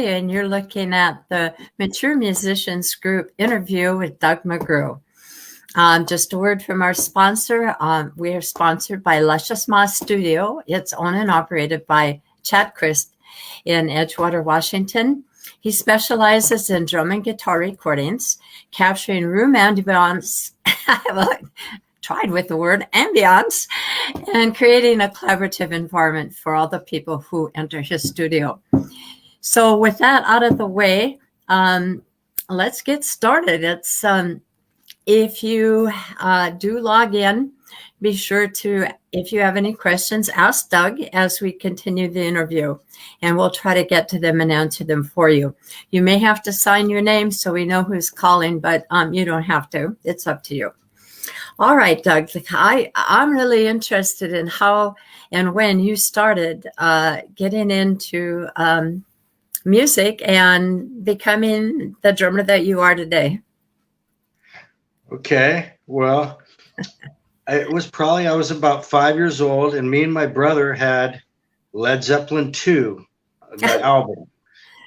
today, and you're looking at the Mature Musicians Group interview with Doug McGrew. Just a word from our sponsor. We are sponsored by Luscious Moss Studio. It's owned and operated by Chad Christ in Edgewater, Washington. He specializes in drum and guitar recordings, capturing room ambiance. Tried with the word ambiance, and creating a collaborative environment for all the people who enter his studio. So with that out of the way, let's get started. It's if you do log in, be sure to, if you have any questions, ask Doug as we continue the interview, and we'll try to get to them and answer them for you. You may have to sign your name so we know who's calling, but you don't have to. It's up to you. All right, Doug, I'm really interested in how and when you started getting into music and becoming the drummer that you are today. Okay, well, I was about 5 years old, and me and my brother had Led Zeppelin 2, the album,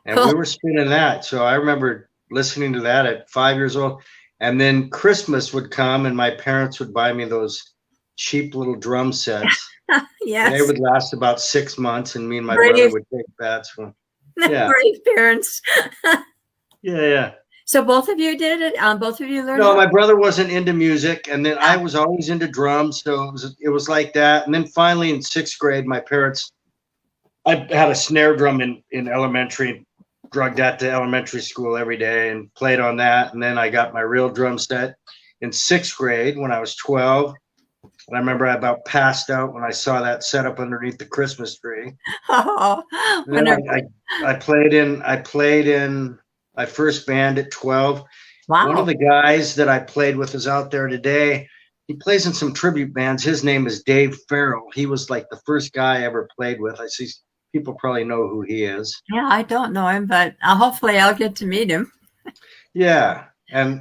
and Cool. We were spinning that. So I remember listening to that at 5 years old. And then Christmas would come, and my parents would buy me those cheap little drum sets. Yes. They would last about 6 months, and me and my brother would take bets. Yeah. Brave parents. Yeah. So both of you did it? Both of you learned? No, my brother wasn't into music, and then I was always into drums, so it was like that. And then finally in 6th grade, my parents, I had a snare drum in elementary, drugged that to elementary school every day and played on that. And then I got my real drum set in 6th grade when I was 12. And I remember I about passed out when I saw that set up underneath the Christmas tree. Oh, and then I played in my first band at 12. Wow. One of the guys that I played with is out there today. He plays in some tribute bands. His name is Dave Farrell. He was like the first guy I ever played with. I see people probably know who he is. Yeah, I don't know him, but hopefully I'll get to meet him. Yeah, and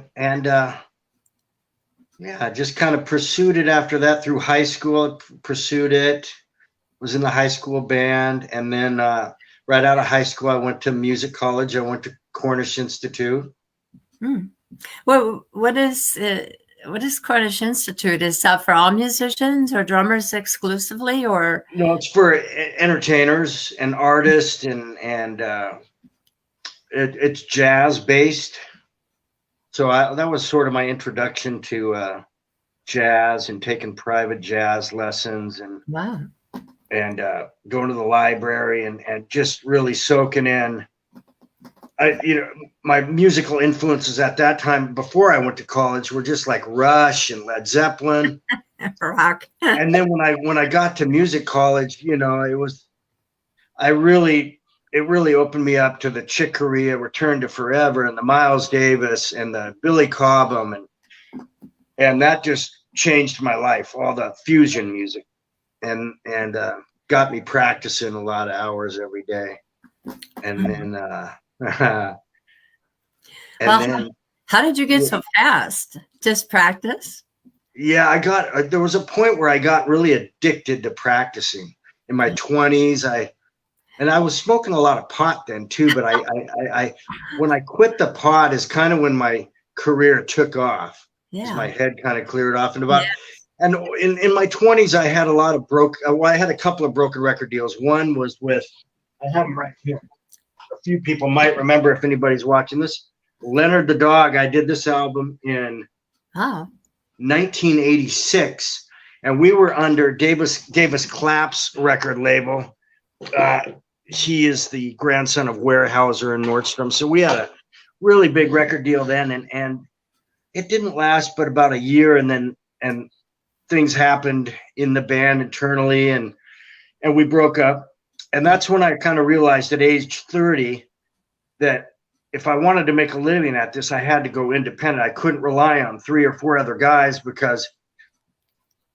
I just kind of pursued it after that through high school. Pursued it, was in the high school band, and then right out of high school, I went to music college. I went to Cornish Institute. Well, what is Cornish Institute? Is that for all musicians or drummers exclusively, or? No, it's for entertainers and artists, and it's jazz based. So that was sort of my introduction to jazz and taking private jazz lessons and wow. And going to the library and just really soaking in. My musical influences at that time before I went to college were just like Rush and Led Zeppelin. Rock. And then when I got to music college, it really opened me up to the Chick Corea, Return to Forever, and the Miles Davis and the Billy Cobham, and that just changed my life. All the fusion music, and got me practicing a lot of hours every day, and then. How did you get so fast? Just practice? Yeah, there was a point where I got really addicted to practicing in my 20s. I was smoking a lot of pot then too, but I when I quit the pot is kind of when my career took off. Yeah. My head kind of cleared off, and in my 20s I had I had a couple of broken record deals. One was with, I have them right here. A few people might remember if anybody's watching this. Leonard the Dog. I did this album in 1986, and we were under Davis Clapp's record label. He is the grandson of Weyerhaeuser and Nordstrom, so we had a really big record deal then, and it didn't last but about a year, and things happened in the band internally, and we broke up. And that's when I kind of realized at age 30 that if I wanted to make a living at this, I had to go independent. I couldn't rely on 3 or 4 other guys because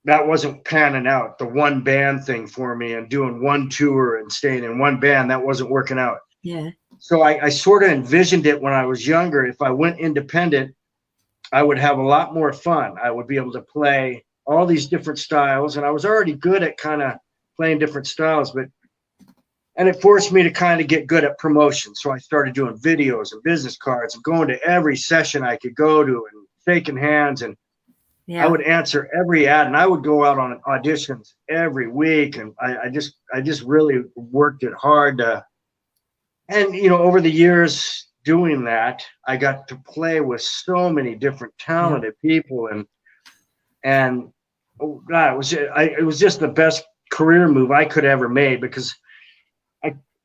that wasn't panning out. The one band thing for me and doing one tour and staying in one band, that wasn't working out. Yeah. So I sort of envisioned it when I was younger. If I went independent, I would have a lot more fun. I would be able to play all these different styles. And I was already good at kind of playing different styles, but And it forced me to kind of get good at promotion. So I started doing videos and business cards and going to every session I could go to and shaking hands. And I would answer every ad, and I would go out on auditions every week. And I just really worked it hard to, and, you know, over the years doing that, I got to play with so many different talented people. And oh God, it was just the best career move I could ever made, because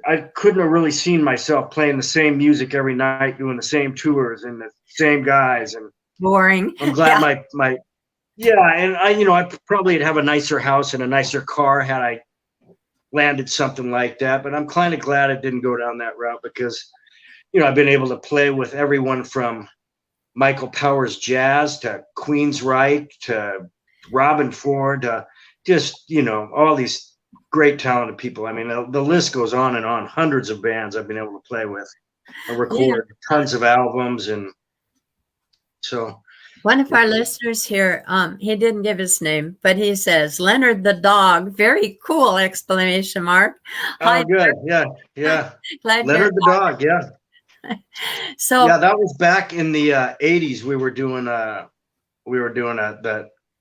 I couldn't have really seen myself playing the same music every night, doing the same tours and the same guys. And boring. I'm glad and I probably have a nicer house and a nicer car had I landed something like that. But I'm kind of glad I didn't go down that route, because, you know, I've been able to play with everyone from Michael Powers Jazz to Queensryche to Robin Ford to just, you know, all these great talented people. I mean, the list goes on and on. Hundreds of bands I've been able to play with and record tons of albums. And so one of our listeners here, he didn't give his name, but he says, Leonard the Dog, very cool, exclamation mark. Oh, good. Yeah. Leonard the Dog. Yeah. So yeah, that was back in the 80s. We were doing the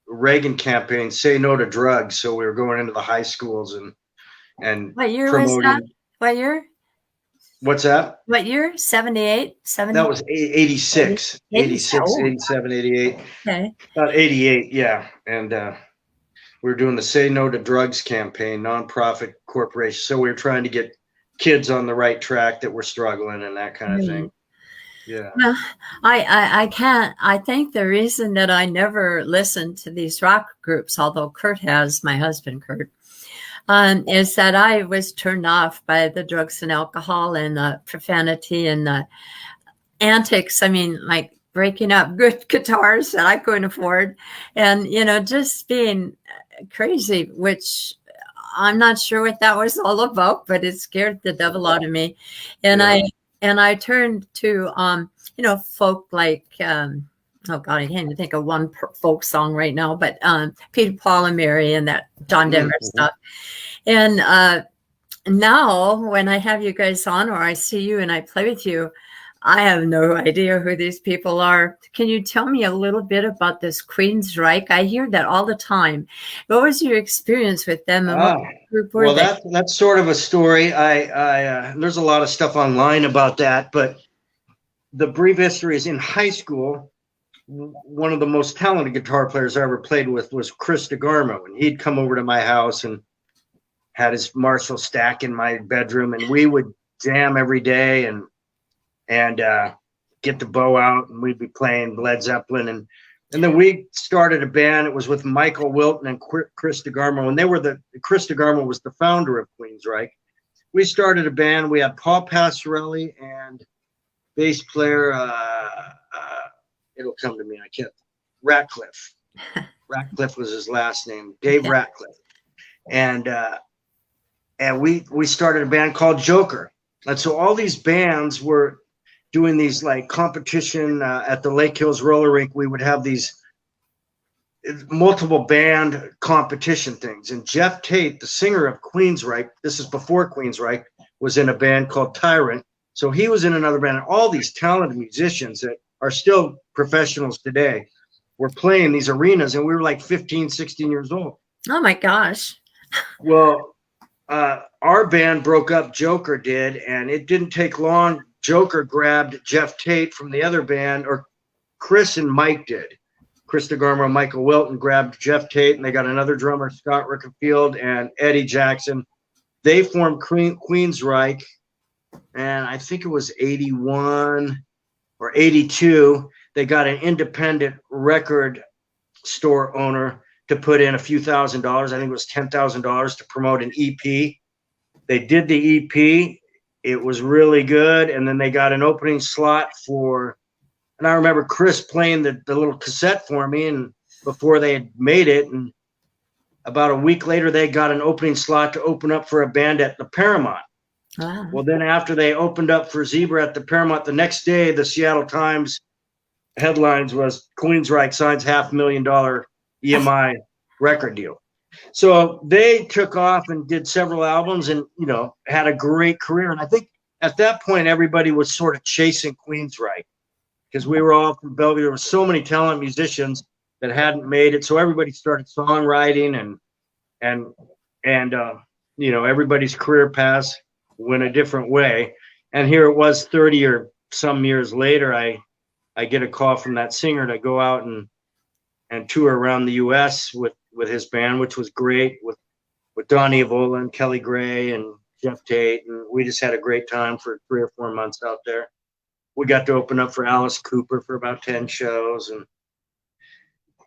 Reagan campaign, Say No to Drugs. So we were going into the high schools and what year promoting. was that? What year? What's that? What year? 78? 70? That was 86, 86, 87, 88. Okay. About 88, yeah. And we were doing the Say No to Drugs campaign, nonprofit corporation. So we were trying to get kids on the right track that were struggling and that kind of thing. Yeah. Well, I think the reason that I never listened to these rock groups, although Kurt has, my husband Kurt, is that I was turned off by the drugs and alcohol and the profanity and the antics. I mean, like breaking up good guitars that I couldn't afford, and, you know, just being crazy, which I'm not sure what that was all about, but it scared the devil out of me. And I turned to, you know, folk like, oh God, I can't even think of one folk song right now, but Peter, Paul, and Mary and that John Denver stuff. And now when I have you guys on, or I see you and I play with you, I have no idea who these people are. Can you tell me a little bit about this Queensryche? I hear that all the time. What was your experience with them? And what group were they? That's sort of a story. There's a lot of stuff online about that, but the brief history is in high school. One of the most talented guitar players I ever played with was Chris DeGarmo, and he'd come over to my house and had his Marshall stack in my bedroom, and we would jam every day and get the bow out, and we'd be playing Led Zeppelin. And then we started a band. It was with Michael Wilton and Chris DeGarmo, and Chris DeGarmo was the founder of Queensryche. We started a band. We had Paul Passarelli and bass player, it'll come to me, I can't, Ratcliffe. Ratcliffe was his last name, Dave Ratcliffe. And we started a band called Joker. And so all these bands were doing these like competition at the Lake Hills roller rink. We would have these multiple band competition things. And Jeff Tate, the singer of Queensryche, this is before Queensryche, was in a band called Tyrant. So he was in another band. All these talented musicians that are still professionals today were playing these arenas, and we were like 15, 16 years old. Oh my gosh. Well, our band broke up, Joker did, and it didn't take long. Joker grabbed Jeff Tate from the other band, or Chris and Mike did. Chris DeGarmo and Michael Wilton grabbed Jeff Tate, and they got another drummer, Scott Rickenfield, and Eddie Jackson. They formed Queensryche, and I think it was 81 or 82. They got an independent record store owner to put in a few $1,000s. I think it was $10,000 to promote an EP. They did the EP. It was really good. And then they got an opening slot for, and I remember Chris playing the little cassette for me, and before they had made it. And about a week later, they got an opening slot to open up for a band at the Paramount. Wow. Well, then after they opened up for Zebra at the Paramount, the next day, the Seattle Times headlines was Queensryche signs $500,000 EMI record deal. So they took off and did several albums and, you know, had a great career. And I think at that point, everybody was sort of chasing Queensryche because we were all from Bellevue. There were so many talented musicians that hadn't made it. So everybody started songwriting and you know, everybody's career paths went a different way. And here it was 30 or some years later, I get a call from that singer to go out and tour around the US with his band, which was great, with Donnie Avola and Kelly Gray and Jeff Tate. And we just had a great time for 3 or 4 months out there. We got to open up for Alice Cooper for about 10 shows.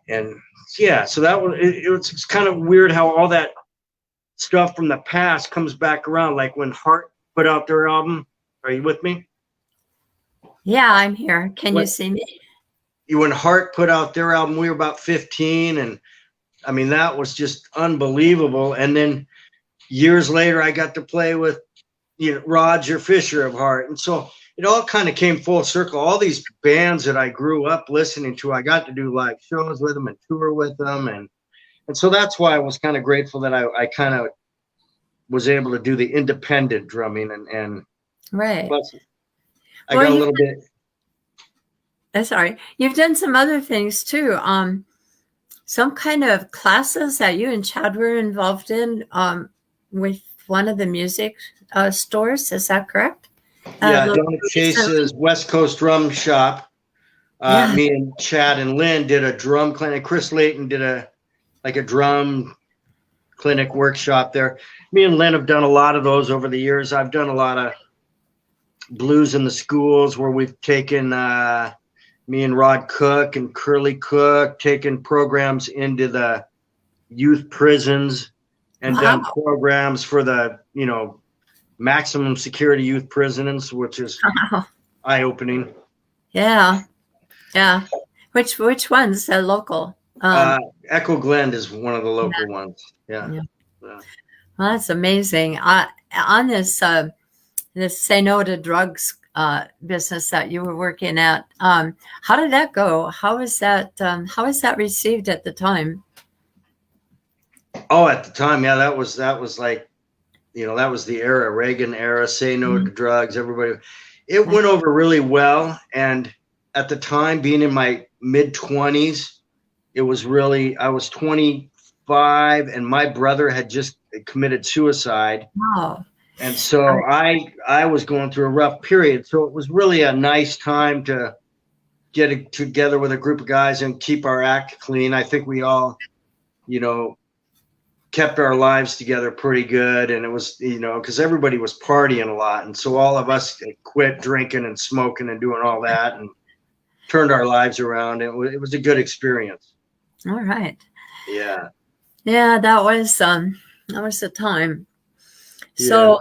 And yeah, so that was, it was kind of weird how all that stuff from the past comes back around. Like when Heart put out their album. Are you with me? Yeah, I'm here. Can you see me? When Heart put out their album, we were about 15, and I mean, that was just unbelievable. And then years later, I got to play with, you know, Roger Fisher of Heart. And so it all kind of came full circle. All these bands that I grew up listening to, I got to do live shows with them and tour with them. And so that's why I was kind of grateful that I kind of was able to do the independent drumming and right. Plus, I got a little bit. Sorry, you've done some other things too. Some kind of classes that you and Chad were involved in with one of the music stores. Is that correct? Yeah, Don Chase's West Coast Drum Shop. Yeah. Me and Chad and Lynn did a drum clinic. Chris Layton did a drum clinic workshop there. Me and Lynn have done a lot of those over the years. I've done a lot of blues in the schools where we've taken me and Rod Cook and Curly Cook taken programs into the youth prisons and done programs for the, you know, maximum security youth prisons, which is eye-opening. Yeah. Yeah. Which one's local? Echo Glen is one of the local ones. Yeah. Well, that's amazing. On this this Say No to Drugs business that you were working at, how did that go? How was that received at the time? Oh, at the time, yeah, that was like, you know, that was the era, Reagan era, Say No to Drugs. Everybody, it went over really well. And at the time, being in my mid-20s, it was really, I was 25 and my brother had just committed suicide. Wow. And so I was going through a rough period. So it was really a nice time to get together with a group of guys and keep our act clean. I think we all, you know, kept our lives together pretty good. And it was, you know, because everybody was partying a lot. And so all of us quit drinking and smoking and doing all that and turned our lives around. It was a good experience. All right. Yeah. Yeah, that was the time. So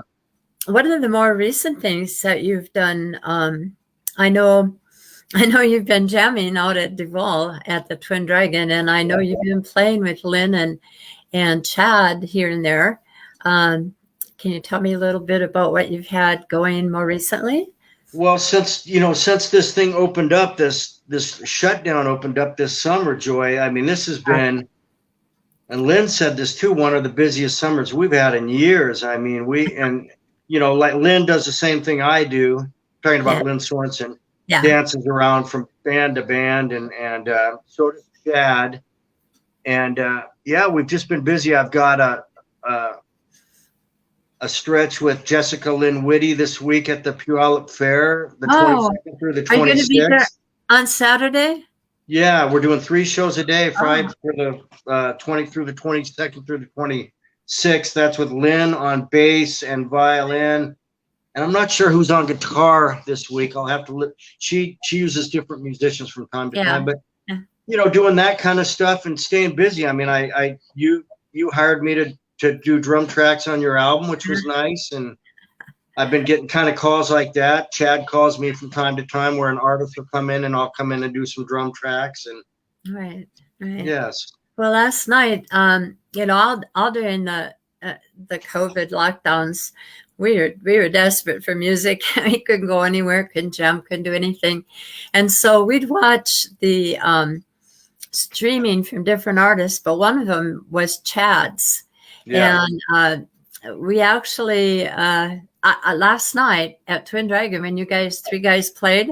what are the more recent things that you've done? I know you've been jamming out at Duval at the Twin Dragon, and I know you've been playing with Lynn and Chad here and there. Can you tell me a little bit about what you've had going more recently? Well, since this thing opened up, this shutdown opened up this summer, Joy, I mean, this has been, and Lynn said this too, one of the busiest summers we've had in years. I mean, like Lynn does the same thing I do, talking about Lynn Sorensen, dances around from band to band, and so does Chad. And we've just been busy. I've got a stretch with Jessica Lynn Witty this week at the Puyallup Fair, the 22nd through the 26th. Are you going to be there on Saturday? Yeah, we're doing 3 shows a day, Friday for the 20 through the 22nd through the 26th. That's with Lynn on bass and violin. And I'm not sure who's on guitar this week. I'll have to look. She uses different musicians from time to time, but you know, doing that kind of stuff and staying busy. I mean, you hired me to do drum tracks on your album, which was nice. And I've been getting kind of calls like that. Chad calls me from time to time where an artist will come in and I'll come in and do some drum tracks. And right. Yes. Well, last night, you know, all during the COVID lockdowns, we were desperate for music. We couldn't go anywhere, couldn't jump, couldn't do anything. And so we'd watch the streaming from different artists, but one of them was Chad's. Yeah. And we actually, last night at Twin Dragon, when you guys, 3 guys played,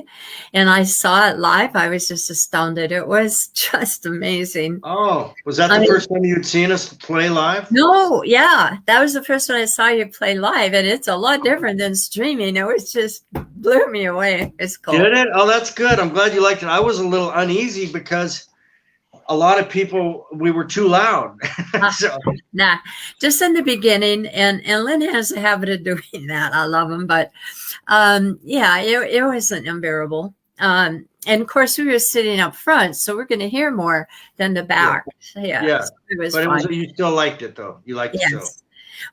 and I saw it live, I was just astounded. It was just amazing. Oh, was that the first time you'd seen us play live? No, yeah, that was the first time I saw you play live, and it's a lot different than streaming. It was just blew me away. It's cool. Did it? Oh, that's good. I'm glad you liked it. I was a little uneasy because a lot of people, we were too loud. So. Nah, just in the beginning, and Lynn has a habit of doing that. I love him, but yeah, it wasn't unbearable. And of course, we were sitting up front, so we're going to hear more than the back. Yeah. So it was fun. You still liked it, though. You liked it, yes.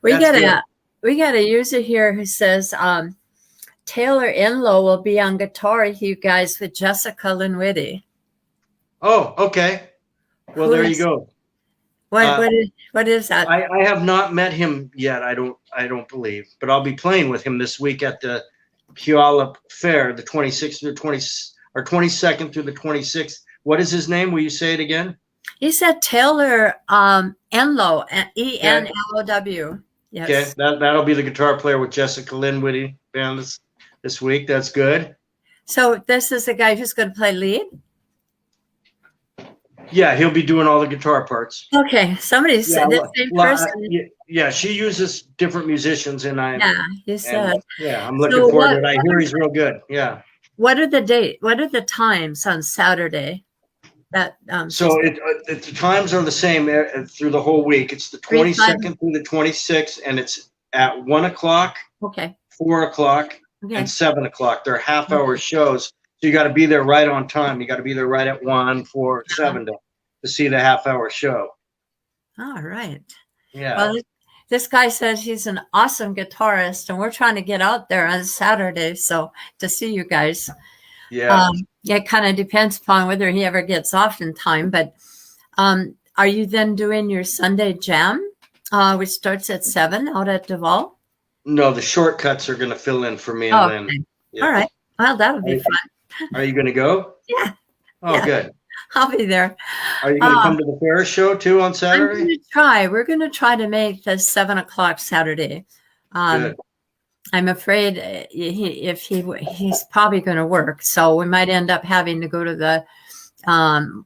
We got a user here who says Taylor Enlow will be on guitar, you guys, with Jessica Lynn Witty. Oh, okay. Well, there you go. What is that? I have not met him yet. I don't believe, but I'll be playing with him this week at the Puyallup Fair, the 26th through 22nd through the 26th. What is his name? Will you say it again? He said Taylor Enlow, Enlow. Yes. Okay, that'll be the guitar player with Jessica Lynn Witty band this week. That's good. So this is the guy who's going to play lead? Yeah, he'll be doing all the guitar parts. Okay, somebody said the same person. Yeah, she uses different musicians, and you said. I'm looking forward to it. I hear he's real good. Yeah. What are the times on Saturday? That so the times are the same through the whole week. It's the 22nd through the 26th, and it's at 1 o'clock, 4 o'clock, and 7 o'clock. They're half-hour shows. So you got to be there right on time. You got to be there right at 1, 4, 7 to see the half-hour show. All right. Yeah. Well, this guy says he's an awesome guitarist, and we're trying to get out there on Saturday to see you guys. Yeah. It kind of depends upon whether he ever gets off in time. But are you then doing your Sunday jam, which starts at 7 out at Duval? No, the shortcuts are going to fill in for me and Lynn. Okay. Yeah. All right. Well, that'll be fun. Are you going to go? Yeah. Oh, yeah. Good. I'll be there. Are you going to come to the fair show too on Saturday? I'm going to try. We're going to try to make the 7 o'clock Saturday. Good. I'm afraid he's probably going to work, so we might end up having to go to the.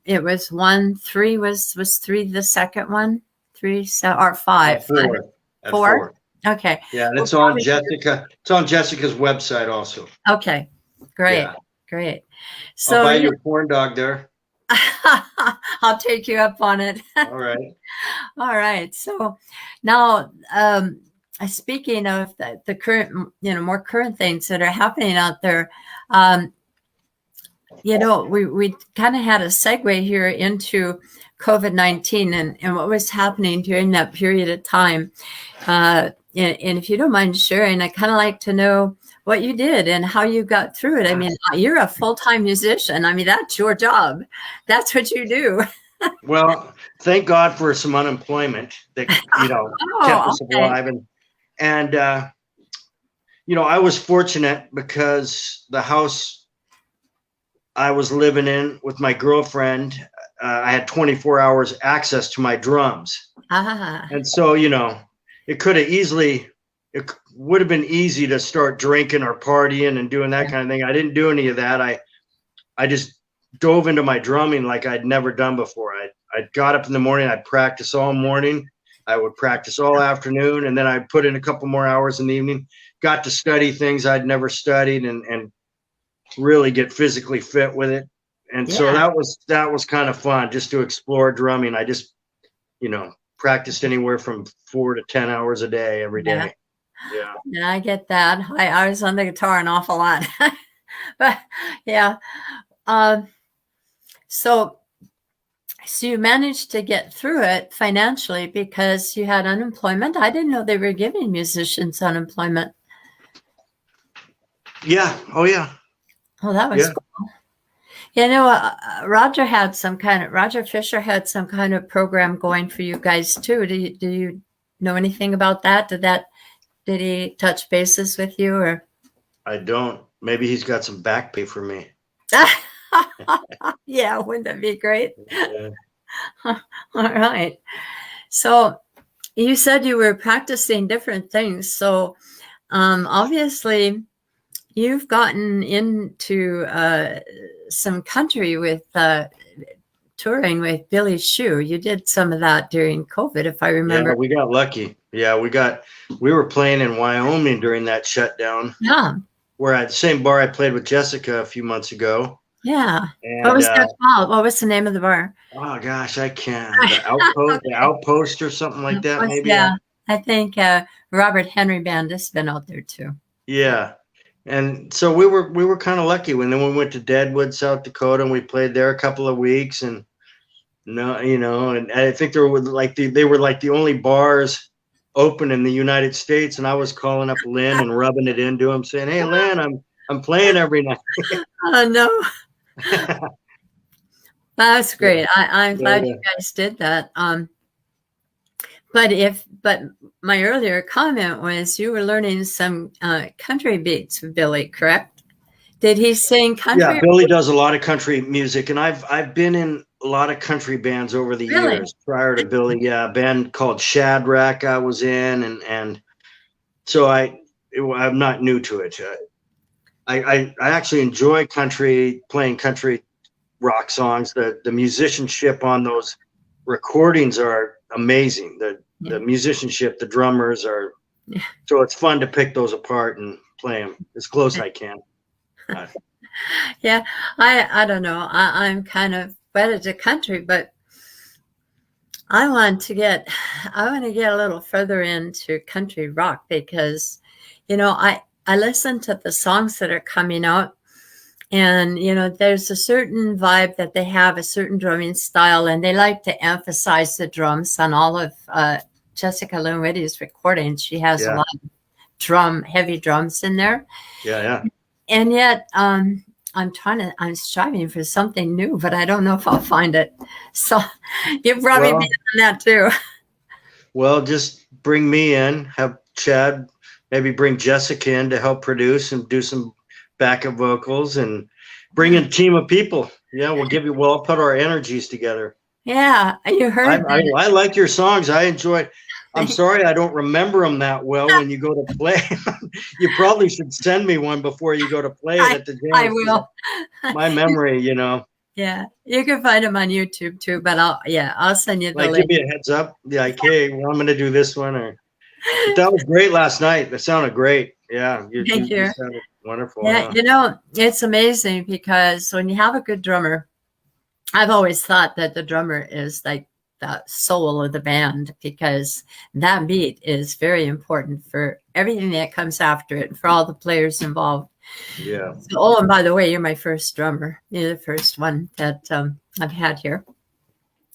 It was 3 was 3 the second one, 3 or 5. 4. Okay. Yeah, it's on Jessica. It's on Jessica's website also. Okay. Great. Yeah. Great. So I'll buy you a corn dog there. I'll take you up on it. All right. All right. So now, speaking of the current, more current things that are happening out there, we kind of had a segue here into COVID-19 and what was happening during that period of time. And if you don't mind sharing, I'd kind of like to know what you did and how you got through it. I mean, you're a full-time musician. I mean, that's your job. That's what you do. Well, thank God for some unemployment that, kept us alive. And I was fortunate because the house I was living in with my girlfriend, I had 24 hours access to my drums. And so, it would have been easy to start drinking or partying and doing that kind of thing. I didn't do any of that. I just dove into my drumming like I'd never done before. I got up in the morning, I'd practice all morning. I would practice all afternoon, and then I'd put in a couple more hours in the evening. Got to study things I'd never studied and really get physically fit with it. And so that was kind of fun just to explore drumming. I just, practiced anywhere from 4 to 10 hours a day every day. Yeah, I get that. I was on the guitar an awful lot. But yeah. So you managed to get through it financially because you had unemployment. I didn't know they were giving musicians unemployment. Yeah. Oh, yeah. Oh, that was cool. Roger Fisher had some kind of program going for you guys too. Do you know anything about that? Did he touch bases with you or? I don't. Maybe he's got some back pay for me. Yeah, wouldn't that be great? Yeah. All right. So you said you were practicing different things. So obviously you've gotten into some country with touring with Billy Shoe. You did some of that during COVID, if I remember. Yeah, we got lucky. Yeah, we were playing in Wyoming during that shutdown. Yeah. We're at the same bar I played with Jessica a few months ago. Yeah. And, What was that called? What was the name of the bar? oh gosh, I can't. The Outpost or something like that, maybe. Yeah. I think Robert Henry Band has been out there too. Yeah. And so we were kind of lucky when then we went to Deadwood, South Dakota, and we played there a couple of weeks. And and I think they were like the only bars open in the United States. And I was calling up Lynn and rubbing it into him, saying, "Hey, Lynn, I'm playing every night." Oh no. That's great. I'm glad you guys did that. But my earlier comment was you were learning some country beats with Billy, correct? Did he sing country? Yeah, Billy does a lot of country music, and I've been in a lot of country bands over the years prior to Billy. Yeah, a band called Shadrach I was in, and so I'm not new to it. I actually enjoy playing country rock songs. The musicianship on those recordings are amazing. The musicianship, the drummers are, so it's fun to pick those apart and play them as close as I can. Yeah, I don't know. I'm kind of wedded to country, but I want to get a little further into country rock because, I listen to the songs that are coming out. And, there's a certain vibe that they have, a certain drumming style, and they like to emphasize the drums on all of Jessica Lynn Witty's recordings. She has a lot of heavy drums in there. Yeah. And yet, I'm striving for something new, but I don't know if I'll find it. So you probably be on that too. Well, just bring me in, have Chad, maybe bring Jessica in to help produce and do some backup vocals and bring in a team of people. Yeah, we'll put our energies together. Yeah, you heard I like your songs. I enjoy. I'm sorry I don't remember them that well when you go to play. You probably should send me one before you go to play it at the jam. I will. My memory, Yeah, you can find them on YouTube too, but I'll send you the link. Give me a heads up. Yeah, okay, well, I'm going to do this one. That was great last night. That sounded great. Yeah. Thank you. You sounded wonderful. Yeah, it's amazing because when you have a good drummer, I've always thought that the drummer is like the soul of the band because that beat is very important for everything that comes after it and for all the players involved. Yeah. So, and by the way, you're my first drummer. You're the first one that I've had here.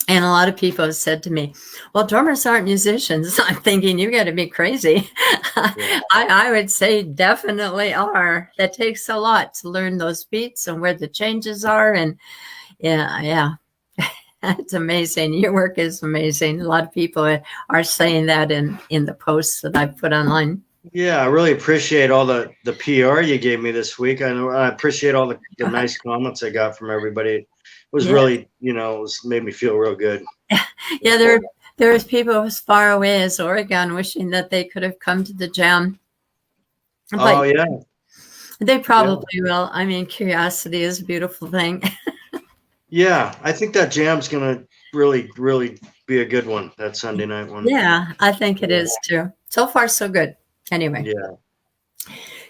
And a lot of people have said to me, well, drummers aren't musicians. I'm thinking, you got to be crazy. Yeah. I would say definitely are. That takes a lot to learn those beats and where the changes are. And yeah. It's amazing. Your work is amazing. A lot of people are saying that in the posts that I put online. Yeah, I really appreciate all the PR you gave me this week. I appreciate all the nice comments I got from everybody. It was really, made me feel real good. Yeah, there was people as far away as Oregon wishing that they could have come to the jam. But they probably will. I mean, curiosity is a beautiful thing. Yeah, I think that jam's going to really, really be a good one, that Sunday night one. Yeah, I think it is too. So far, so good. Anyway. Yeah.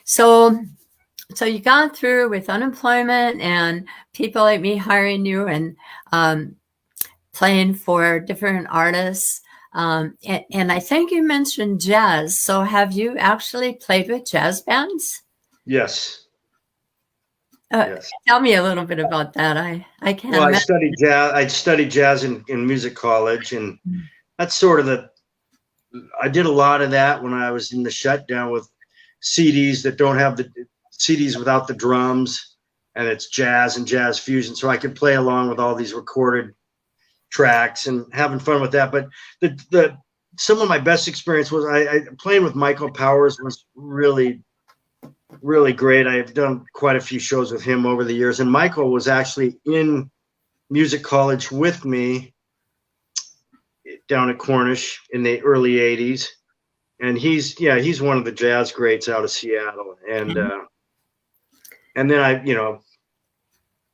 So you got through with unemployment and people like me hiring you and playing for different artists. And I think you mentioned jazz. So have you actually played with jazz bands? Yes. Yes. Tell me a little bit about that. I can't. Well, I studied jazz. I studied jazz in music college, and that's sort of I did a lot of that when I was in the shutdown with CDs that don't have the CDs without the drums, and it's jazz and jazz fusion. So I could play along with all these recorded tracks and having fun with that. But some of my best experience was I playing with Michael Powers was really really great. I've done quite a few shows with him over the years. And Michael was actually in music college with me down at Cornish in the early 80s. And he's one of the jazz greats out of Seattle. And then I,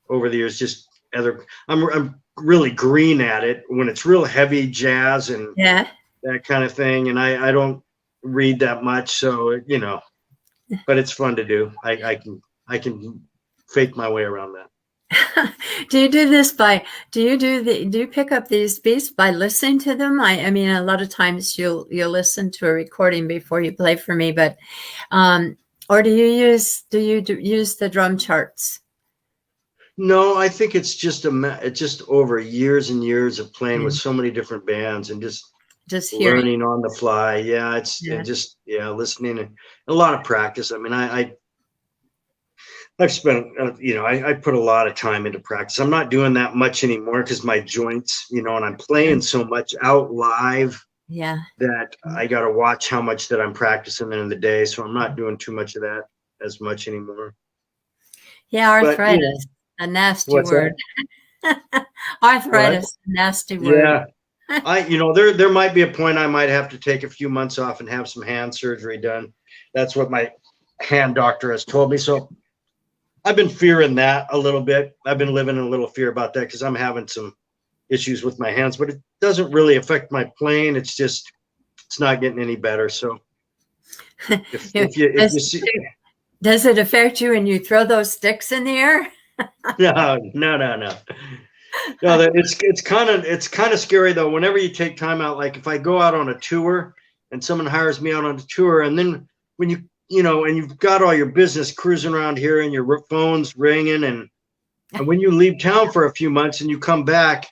over the years, just I'm really green at it when it's real heavy jazz and that kind of thing. And I don't read that much. So, but it's fun to do. I can fake my way around that. Do you do this do you pick up these beats by listening to them? I mean, a lot of times you'll listen to a recording before you play for me, but, or do you use the drum charts? No, I think it's just over years and years of playing with so many different bands and just learning on the fly. Yeah. And just listening and a lot of practice. I mean, I've spent, I put a lot of time into practice. I'm not doing that much anymore because my joints, and I'm playing so much out live that I got to watch how much that I'm practicing in the day. So I'm not doing too much of that as much anymore. Yeah. Arthritis, a nasty word. Arthritis, a nasty word. Yeah. There might be a point I might have to take a few months off and have some hand surgery done. That's what my hand doctor has told me. So I've been fearing that a little bit. I've been living in a little fear about that because I'm having some issues with my hands, but it doesn't really affect my playing. It's just, it's not getting any better. So if you see, does it affect you when you throw those sticks in the air? No. No, it's kind of scary though. Whenever you take time out, like if I go out on a tour and someone hires me out on a tour, and then when and you've got all your business cruising around here and your phone's ringing, and when you leave town for a few months and you come back,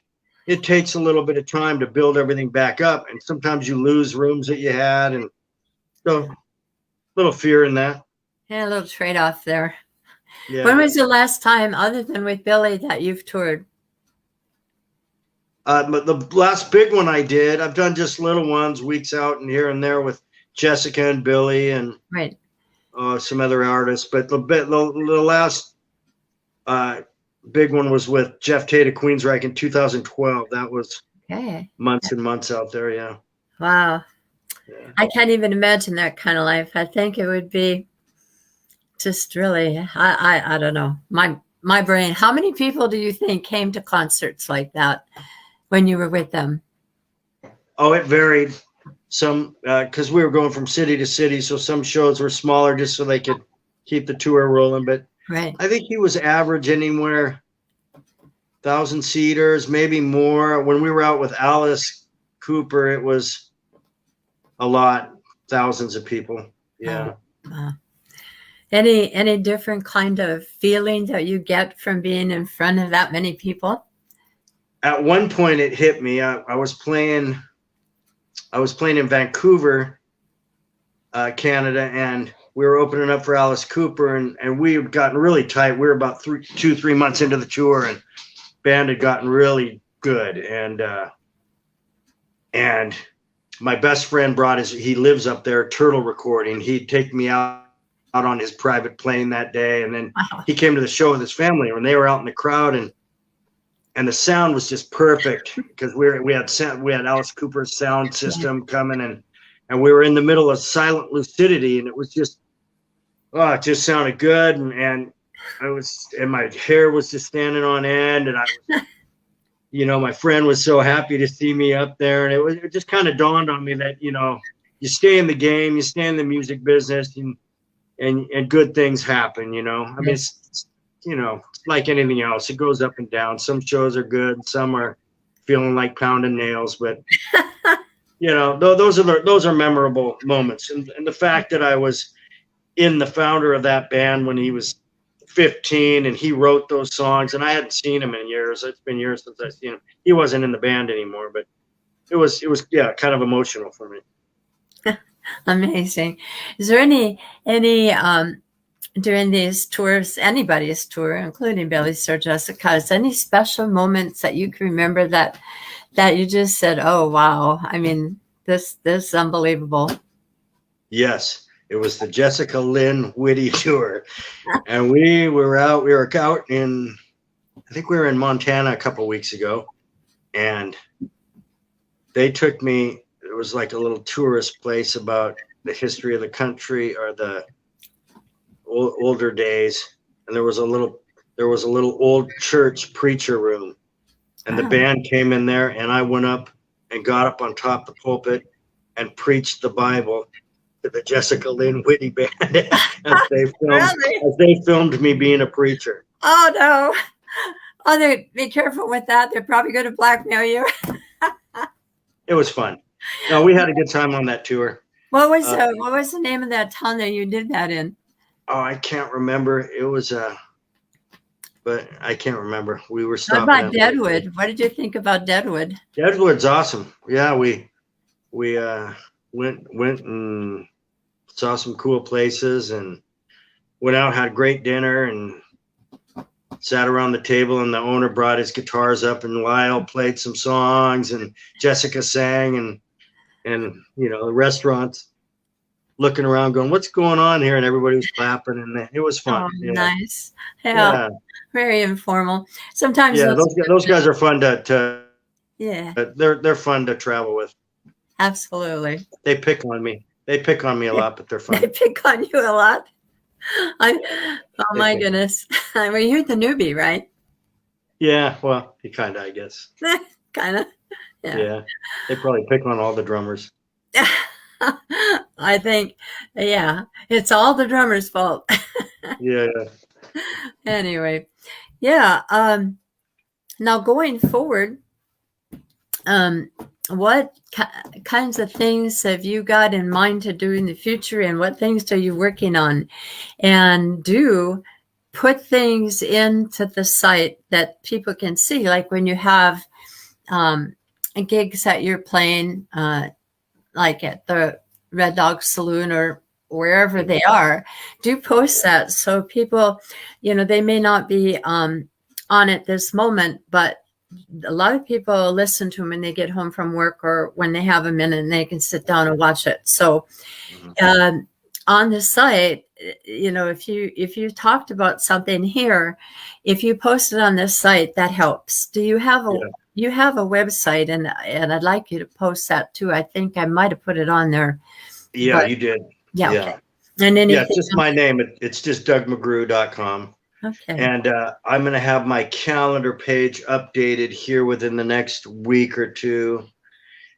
it takes a little bit of time to build everything back up. And sometimes you lose rooms that you had. And so a little fear in that. Yeah, a little trade-off there. Yeah. When was the last time, other than with Billy, that you've toured? But the last big one I did, I've done just little ones, weeks out and here and there with Jessica and Billy and some other artists. But the last big one was with Jeff Tate of Queensryche in 2012. That was months and months out there. Yeah. Wow. Yeah. I can't even imagine that kind of life. I think it would be just really, I don't know, my brain. How many people do you think came to concerts like that when you were with them? Oh, it varied. Some, because we were going from city to city, so some shows were smaller just so they could keep the tour rolling. But I think he was average anywhere 1,000 seaters, maybe more. When we were out with Alice Cooper, it was a lot, thousands of people. Yeah. Any different kind of feeling that you get from being in front of that many people? At one point, it hit me. I was playing in Vancouver, Canada, and we were opening up for Alice Cooper, and we had gotten really tight. We were about 3 months into the tour, and band had gotten really good. And my best friend he lives up there, Turtle Recording. He'd take me out on his private plane that day, and then he came to the show with his family, and they were out in the crowd, and the sound was just perfect because we had Alice Cooper's sound system coming, and we were in the middle of Silent Lucidity, and it was just it just sounded good, and my hair was just standing on end, and I was my friend was so happy to see me up there, and it just kind of dawned on me that you stay in the game, you stay in the music business, and good things happen. I mean, it's like anything else, it goes up and down. Some shows are good, some are feeling like pounding nails, but those are memorable moments. And the fact that I was in the founder of that band when he was 15 and he wrote those songs, and I hadn't seen him in years. It's been years since I've seen him. He wasn't in the band anymore, but it was kind of emotional for me. Amazing. Is there any during these tours, anybody's tour, including Billy's or Jessica's, any special moments that you can remember that you just said, "Oh wow! I mean, this is unbelievable." Yes, It was the Jessica Lynn Witty tour. And we were out in, I think we were in Montana a couple weeks ago. And they took me, it was like a little tourist place about the history of the country or the older days. And there was a little old church preacher room. And the band came in there, and I went up and got up on top of the pulpit and preached the Bible to the Jessica Lynn Witty band as they filmed me being a preacher. Oh no! Oh, be careful with that. They're probably going to blackmail you. It was fun. No, we had a good time on that tour. What was the name of that town that you did that in? Oh, I can't remember. It was but I can't remember. We were stopping. What about Deadwood? What did you think about Deadwood? Deadwood's awesome. Yeah, we went and saw some cool places and went out, had a great dinner, and sat around the table, and the owner brought his guitars up, and Lyle played some songs, and Jessica sang, and you know, the restaurants looking around going, what's going on here? And everybody was clapping, and it was fun. Oh, yeah. Nice. Yeah. Very informal. Sometimes those guys are fun to yeah. They're fun to travel with. Absolutely. They pick on me. They pick on me a lot, but they're fun. They pick on you a lot. My goodness. Well, you're the newbie, right? Yeah, well, kind of, I guess. Kind of. Yeah. They probably pick on all the drummers. I think, yeah, it's all the drummer's fault. Yeah. Anyway, yeah. Now going forward, what kinds of things have you got in mind to do in the future, and what things are you working on? And do put things into the site that people can see, like when you have gigs that you're playing, like at the Red Dog Saloon or wherever they are, do post that so people, you know, they may not be on it this moment, but a lot of people listen to them when they get home from work or when they have a minute and they can sit down and watch it. So on the site, you know, if you talked about something here, if you post it on this site, that helps. Do you have you have a website, and I'd like you to post that too. I think I might have put it on there. Yeah, you did. Yeah. Okay. And then it's just my name. It's just DougMcGrew.com. Okay. And I'm going to have my calendar page updated here within the next week or two.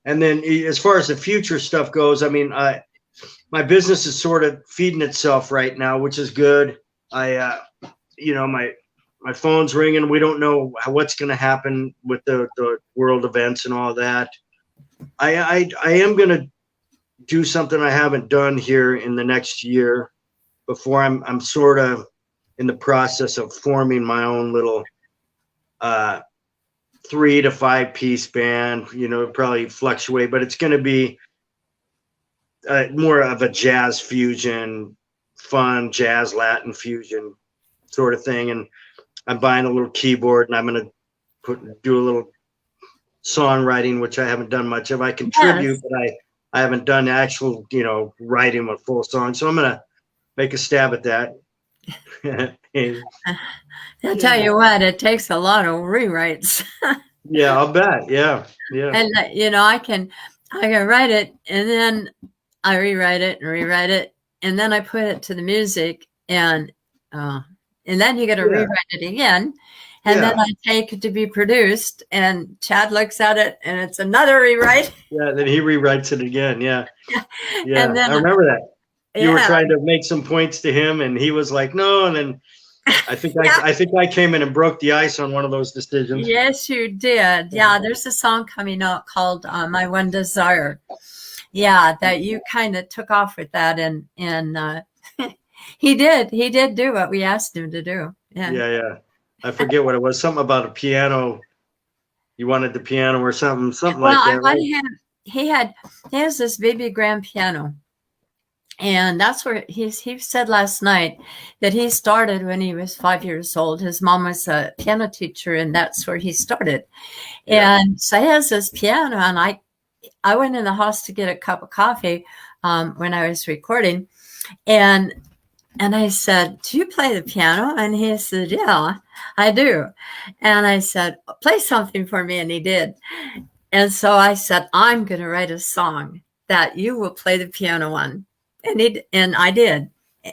And then as far as the future stuff goes, I mean, my business is sort of feeding itself right now, which is good. You know, my phone's ringing. We don't know what's going to happen with the world events and all that. I am going to do something I haven't done here in the next year before I'm sort of in the process of forming my own little 3 to 5 piece band. You know, probably fluctuate, but it's going to be more of a jazz fusion, fun jazz Latin fusion sort of thing. And I'm buying a little keyboard, and I'm going to do a little songwriting, which I haven't done much of. I contribute, but I haven't done actual, you know, writing a full song. So I'm going to make a stab at that. I'll tell you what, it takes a lot of rewrites. Yeah, I'll bet. Yeah. And you know, I can write it, and then I rewrite it, and then I put it to the music, and then you got to rewrite it again, and then I take it to be produced, and Chad looks at it, and it's another rewrite. Yeah, then he rewrites it again. Yeah. And then, I remember that. You were trying to make some points to him, and he was like, "No." And then I think I came in and broke the ice on one of those decisions. Yes, you did. Yeah, there's a song coming out called "My One Desire." Yeah, that you kind of took off with that, and he did do what we asked him to do. Yeah. I forget what it was. Something about a piano. You wanted the piano or something like that. Well, he has this baby grand piano. And that's where he said last night that he started when he was 5 years old. His mom was a piano teacher, and that's where he started. Yeah. And so he has this piano, and I went in the house to get a cup of coffee when I was recording, And I said, do you play the piano? And he said, yeah, I do. And I said, play something for me. And he did. And so I said, I'm going to write a song that you will play the piano on. And I did.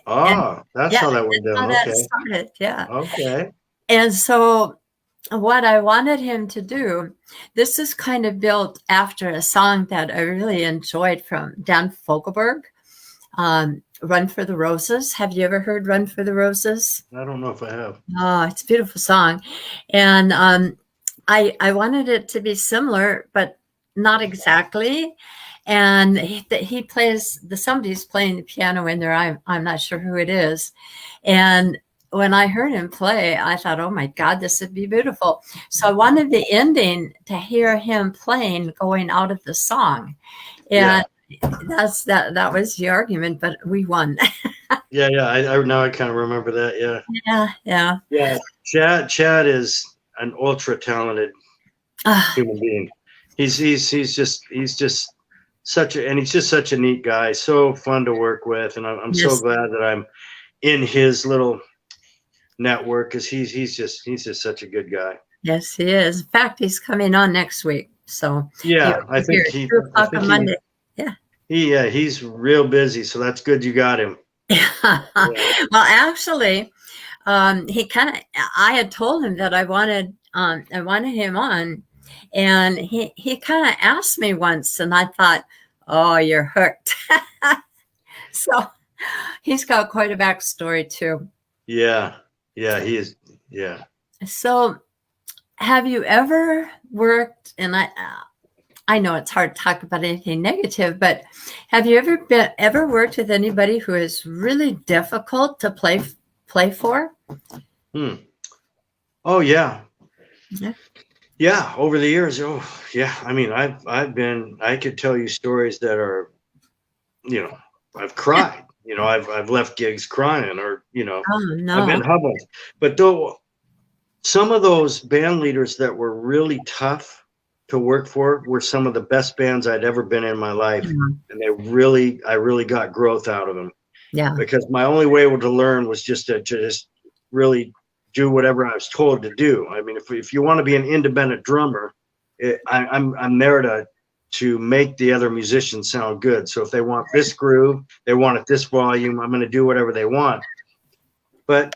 Oh, that's how that went down. That Okay. started. Yeah. Okay. And so what I wanted him to do, this is kind of built after a song that I really enjoyed from Dan Fogelberg, Run for the Roses. Have you ever heard Run for the Roses? I don't know if I have. Oh, it's a beautiful song. And I wanted it to be similar, but not exactly. And he plays, somebody's playing the piano in there. I'm not sure who it is. And when I heard him play, I thought, oh my God, this would be beautiful. So I wanted the ending to hear him playing going out of the song. And that was the argument, but we won. Yeah. I now I kind of remember that. Yeah. Chad is an ultra talented human being. He's just such a neat guy. So fun to work with, and I'm so glad that I'm in his little network, because he's just such a good guy. Yes, he is. In fact, he's coming on next week. So I think he 2 o'clock on Monday. He's real busy, so that's good you got him. Well, actually, I had told him that I wanted him on, and he kind of asked me once, and I thought, oh, you're hooked. So he's got quite a backstory too. Yeah, he is. Yeah. So have you ever worked, and I know it's hard to talk about anything negative, but have you ever worked with anybody who is really difficult to play for? Oh yeah. Yeah, over the years. Oh yeah. I mean, I could tell you stories that are, I've cried. I've left gigs crying, or Oh, no. I've been humbled. But though some of those band leaders that were really tough to work for were some of the best bands I'd ever been in my life. And I really got growth out of them. Yeah. Because my only way to learn was just to really do whatever I was told to do. I mean, if you want to be an independent drummer, I'm there to make the other musicians sound good. So if they want this groove, they want it this volume, I'm going to do whatever they want. But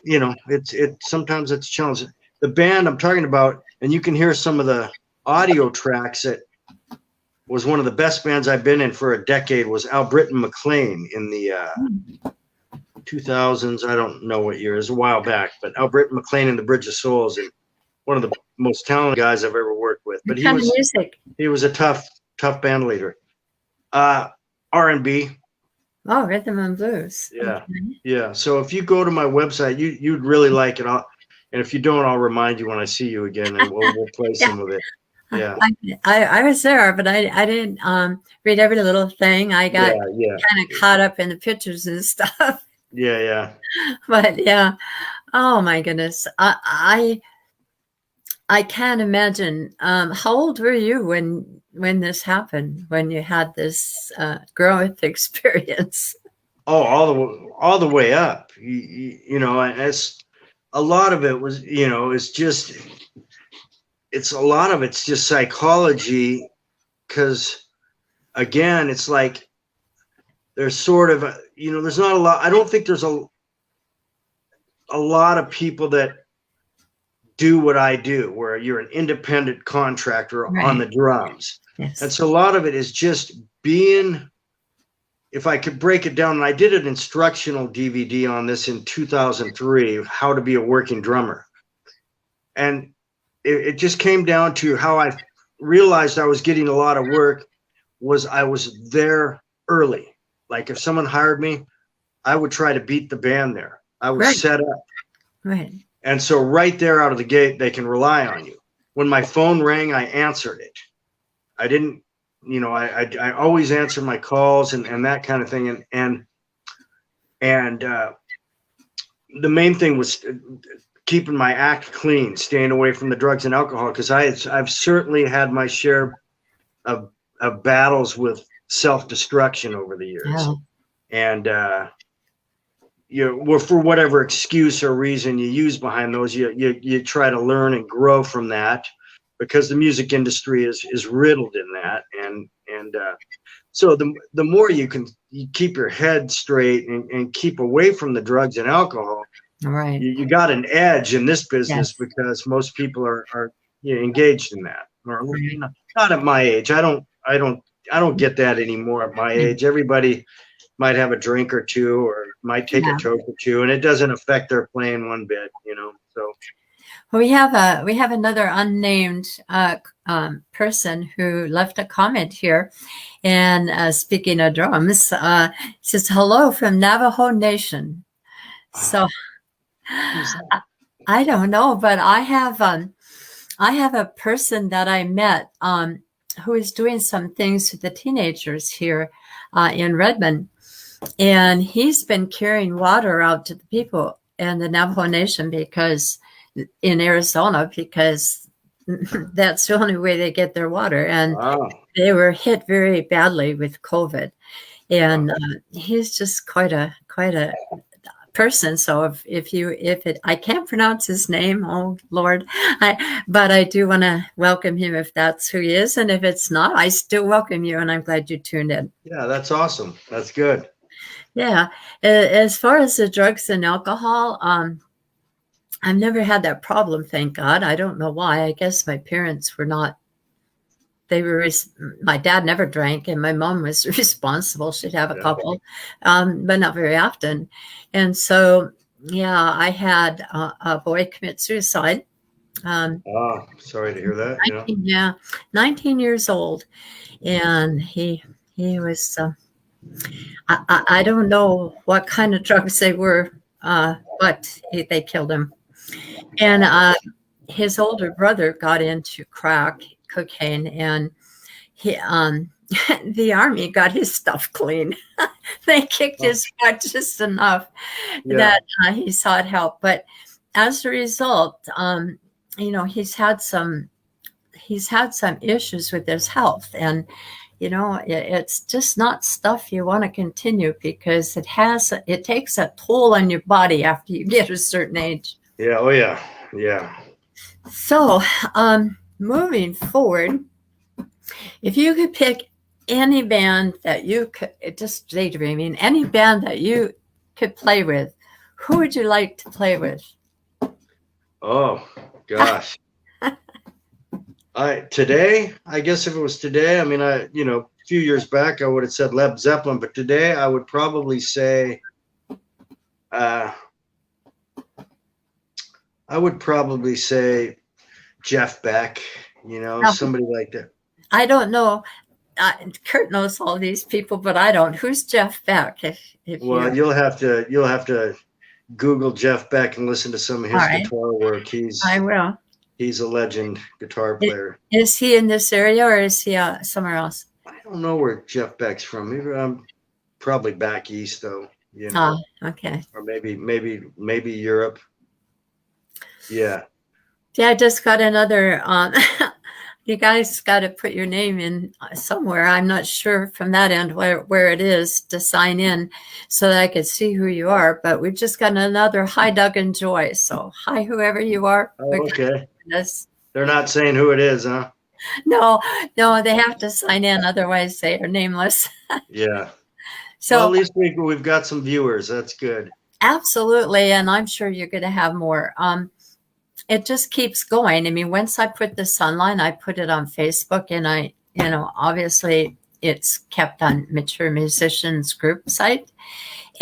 sometimes it's challenging. The band I'm talking about, and you can hear some of the audio tracks, that was one of the best bands I've been in for a decade, was Albritton McLean in the 2000s. I don't know what year, it was a while back, but Albritton McLean in the Bridge of Souls, and one of the most talented guys I've ever worked with. But he was a tough band leader. R&B. Oh, rhythm and blues. Yeah. Okay. Yeah. So if you go to my website, you'd really like it. And if you don't, I'll remind you when I see you again, and we'll play some of it. Yeah. I was there, but I didn't read every little thing. I got kind of caught up in the pictures and stuff. Yeah. But yeah. Oh my goodness. I can't imagine. How old were you when this happened, when you had this growth experience? Oh, all the way up. As a lot of it was, it's just psychology, because again, it's like there's sort of there's not a lot. I don't think there's a lot of people that do what I do, where you're an independent contractor on the drums. Yes. And so a lot of it is just being, if I could break it down, and I did an instructional DVD on this in 2003, how to be a working drummer. And it just came down to how I realized I was getting a lot of work was I was there early. Like if someone hired me, I would try to beat the band there. I would set up. Right. And so right there out of the gate, they can rely on you. When my phone rang, I answered it. I didn't, I always answer my calls and that kind of thing. And the main thing was keeping my act clean, staying away from the drugs and alcohol, because I've certainly had my share of battles with self-destruction over the years. Yeah. And well, for whatever excuse or reason you use behind those, you try to learn and grow from that, because the music industry is riddled in that, and so the more you keep your head straight and keep away from the drugs and alcohol, Right. you got an edge in this business, Yes. because most people are engaged in that. Or not at my age. I don't get that anymore at my age. Everybody might have a drink or two, or might take a toke or two, and it doesn't affect their playing one bit, So We have another unnamed person who left a comment here, and speaking of drums, says hello from Navajo Nation. So I don't know, but I have a person that I met who is doing some things with the teenagers here in Redmond, and he's been carrying water out to the people in the Navajo Nation in Arizona, because that's the only way they get their water. And they were hit very badly with COVID. And he's just quite a person. So I can't pronounce his name, oh Lord, but I do want to welcome him if that's who he is. And if it's not, I still welcome you, and I'm glad you tuned in. Yeah, that's awesome. That's good. Yeah. As far as the drugs and alcohol, I've never had that problem, thank God. I don't know why. I guess my parents were not. My dad never drank, and my mom was responsible. She'd have a couple, but not very often. And so, I had a boy commit suicide. Sorry to hear that. 19 years old, and he was. I don't know what kind of drugs they were, but they killed him. And his older brother got into crack cocaine, and he the Army got his stuff clean. They kicked his butt just enough that he sought help. But as a result, he's had some issues with his health, and it's just not stuff you want to continue, because it takes a toll on your body after you get a certain age. Yeah. Oh yeah. Yeah. So, moving forward, if you could pick any band that you could, just daydreaming, any band that you could play with, who would you like to play with? Oh gosh. Today, I guess if it was today, I mean, a few years back, I would have said Led Zeppelin, but today I would probably say, Jeff Beck, somebody like that. I don't know. Kurt knows all these people, but I don't. Who's Jeff Beck? You'll have to Google Jeff Beck and listen to some of his guitar work. I will. He's a legend guitar player. Is he in this area, or is he somewhere else? I don't know where Jeff Beck's from. Maybe probably back east, though. Okay. Or maybe Europe. Yeah. Yeah, I just got another. You guys got to put your name in somewhere. I'm not sure from that end where it is to sign in, so that I could see who you are. But we've just got another hi, Doug and Joy. So hi, whoever you are. Oh, okay. They're not saying who it is, huh? No, they have to sign in, otherwise they are nameless. Yeah. So at least we've got some viewers. That's good. Absolutely, and I'm sure you're going to have more. It just keeps going. I mean, once I put this online, I put it on Facebook, and obviously it's kept on Mature Musicians group site,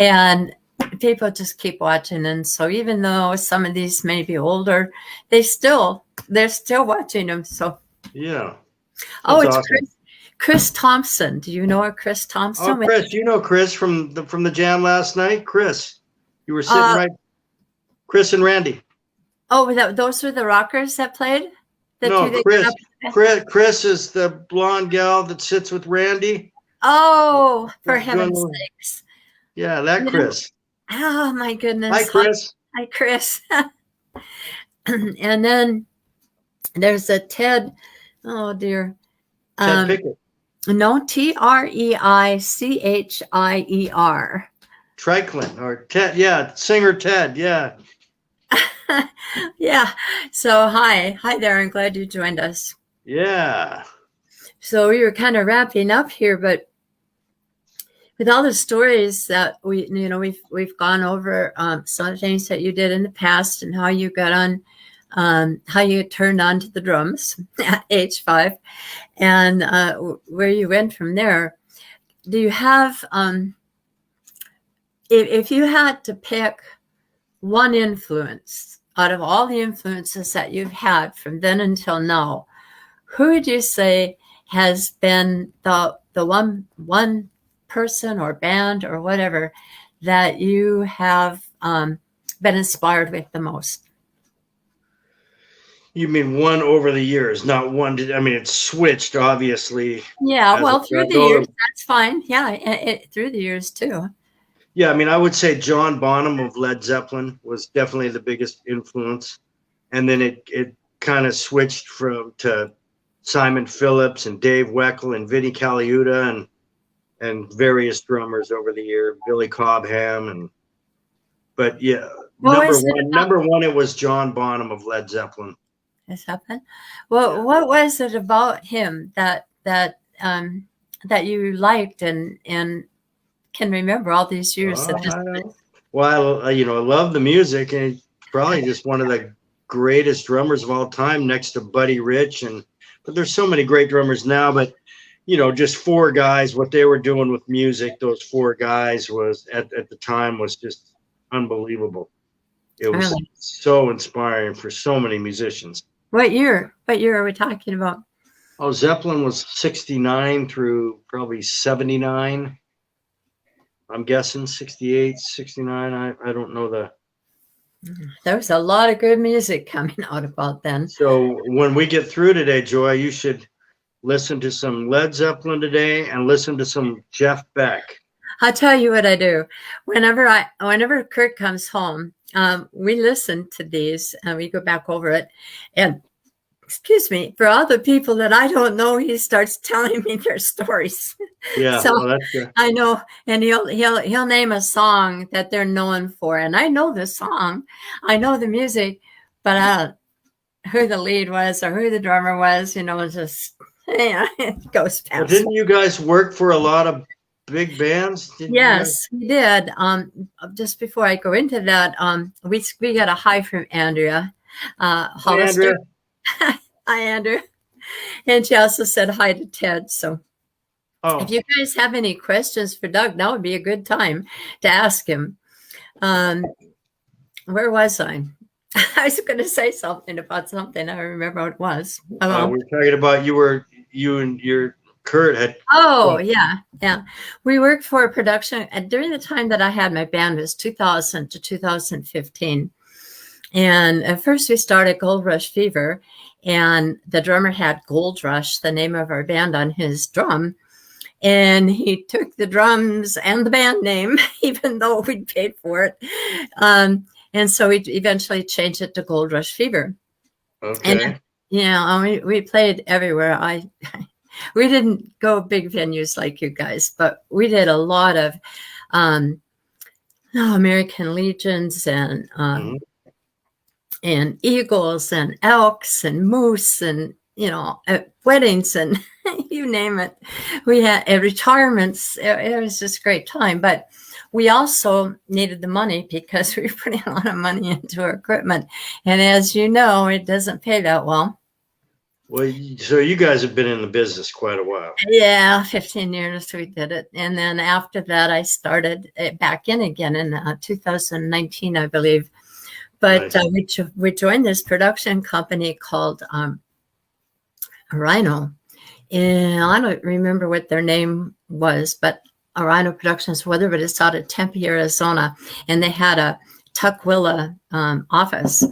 and people just keep watching. And so even though some of these may be older, they're still watching them. So yeah. It's awesome. Chris Thompson. Do you know Chris Thompson? Oh, Chris, do you know Chris from the jam last night? Chris, you were sitting right. Chris and Randy. Oh, those were the rockers that played? No, Chris is the blonde gal that sits with Randy. Oh, for heaven's sakes. Yeah, that Chris. Oh, my goodness. Hi, Chris. Hi, Chris. And then there's a Ted. Oh, dear. Ted Pickett. No, Treichier. Tricklin or Ted. Yeah, singer Ted. Yeah. Yeah. So hi there. I'm glad you joined us. Yeah. So we were kind of wrapping up here, but with all the stories that we've gone over, some of the things that you did in the past and how you got on, how you turned on to the drums at age 5, and where you went from there. Do you have, if you had to pick one influence out of all the influences that you've had from then until now, who would you say has been the one person or band or whatever that you have been inspired with the most? You mean one over the years, not one. I mean, it's switched, obviously. Yeah, well, through the years, that's fine. Yeah, through the years too. Yeah, I mean, I would say John Bonham of Led Zeppelin was definitely the biggest influence, and then it kind of switched to Simon Phillips and Dave Weckl and Vinnie Colaiuta and various drummers over the year, Billy Cobham but yeah, number one, it was John Bonham of Led Zeppelin. Well, yeah. What was it about him that you liked and can remember all these years? Well, I love the music, and he's probably just one of the greatest drummers of all time, next to Buddy Rich. But there's so many great drummers now. But just 4 guys, what they were doing with music, those 4 guys was at the time was just unbelievable. It was really so inspiring for so many musicians. What year are we talking about? Oh, Zeppelin was 69 through probably 79. I'm guessing 68, 69. I don't know There was a lot of good music coming out about then. So when we get through today, Joy, you should listen to some Led Zeppelin today and listen to some Jeff Beck. I'll tell you what I do. Whenever Kurt comes home, we listen to these and we go back over it. And excuse me, for all the people that I don't know, he starts telling me their stories. Yeah, so well, that's good. I know, and he'll name a song that they're known for, and I know the song, I know the music, but who the lead was or who the drummer was, just it goes past. Well, didn't you guys work for a lot of big bands? Yes, we did. Just before I go into that, we got a hi from Andrea Hollister. Hi, Andrew. And she also said hi to Ted. So if you guys have any questions for Doug, that would be a good time to ask him. Where was I? I was going to say something about something. I remember what it was. We were talking about you and your Kurt had. Oh, yeah. We worked for a production. And during the time that I had my band was 2000 to 2015. And at first we started Gold Rush Fever, and the drummer had Gold Rush, the name of our band, on his drum. And he took the drums and the band name, even though we'd paid for it. And so we eventually changed it to Gold Rush Fever. Okay. And we played everywhere. We didn't go big venues like you guys, but we did a lot of American Legions and and eagles and elks and moose and weddings and you name it. We had retirements. It was just a great time, but we also needed the money because we were putting a lot of money into our equipment, and as you know, it doesn't pay that well. Well, so you guys have been in the business quite a while. Yeah, 15 years we did it, and then after that I started it back in again in 2019, I believe. But nice. We joined this production company called Rhino. And I don't remember what their name was, but Rhino Productions, but it's out of Tempe, Arizona. And they had a Tukwila office.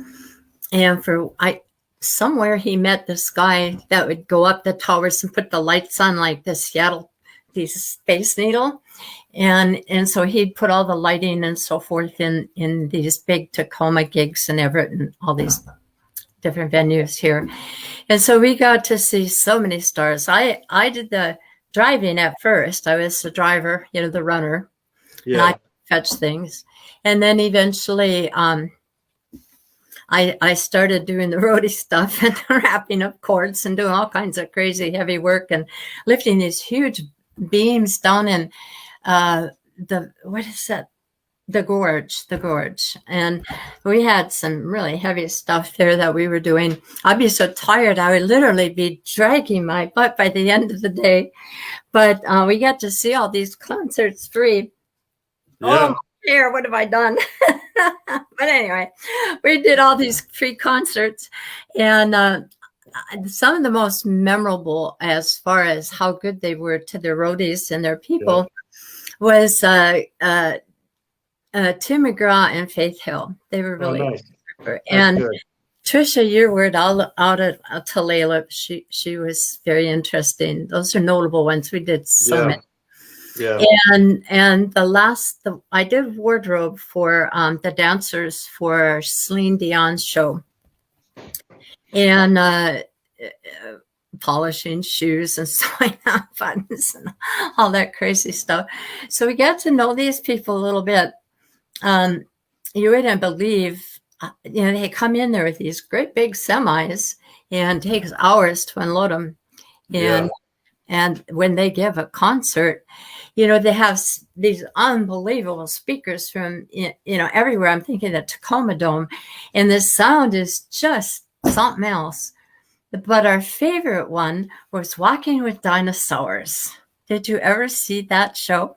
And somewhere he met this guy that would go up the towers and put the lights on like the Space Needle. And so he'd put all the lighting and so forth in these big Tacoma gigs and Everett and all these different venues here. And so we got to see so many stars. I did the driving at first. I was the driver, the runner. Yeah. And I fetch things. And then eventually I started doing the roadie stuff and wrapping up cords and doing all kinds of crazy heavy work and lifting these huge beams down in the gorge. And we had some really heavy stuff there that we were doing. I'd be so tired, I would literally be dragging my butt by the end of the day. But we got to see all these concerts free. Yeah. Oh, dear, what have I done? But anyway, we did all these free concerts. And some of the most memorable as far as how good they were to their roadies and their people was Tim McGrew and Faith Hill. They were really nice. Super. And good. Trisha Yearwood out of Tulalip, she was very interesting. Those are notable ones. We did so many. Yeah. And I did wardrobe for the dancers for Celine Dion's show. And polishing shoes and sewing on buttons and all that crazy stuff. So we got to know these people a little bit. You wouldn't believe, they come in there with these great big semis and it takes hours to unload them. And when they give a concert, they have these unbelievable speakers from, everywhere. I'm thinking the Tacoma Dome, and the sound is just something else. But our favorite one was Walking with Dinosaurs. Did you ever see that show?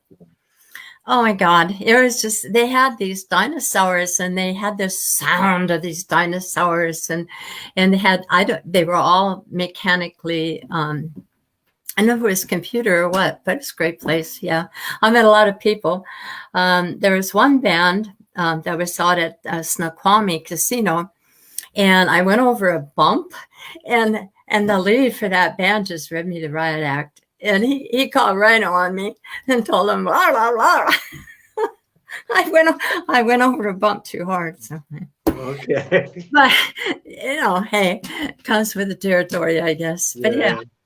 Oh my God. It was just, they had these dinosaurs and they had the sound of these dinosaurs and they were all mechanically, I don't know if it was computer or what, but it's a great place. Yeah. I met a lot of people. There was one band that was out at Snoqualmie Casino, and I went over a bump, and the lead for that band just read me the riot act. And he called Rhino on me and told him, blah, blah, blah. I went over a bump too hard. So. Okay. But, hey, it comes with the territory, I guess. But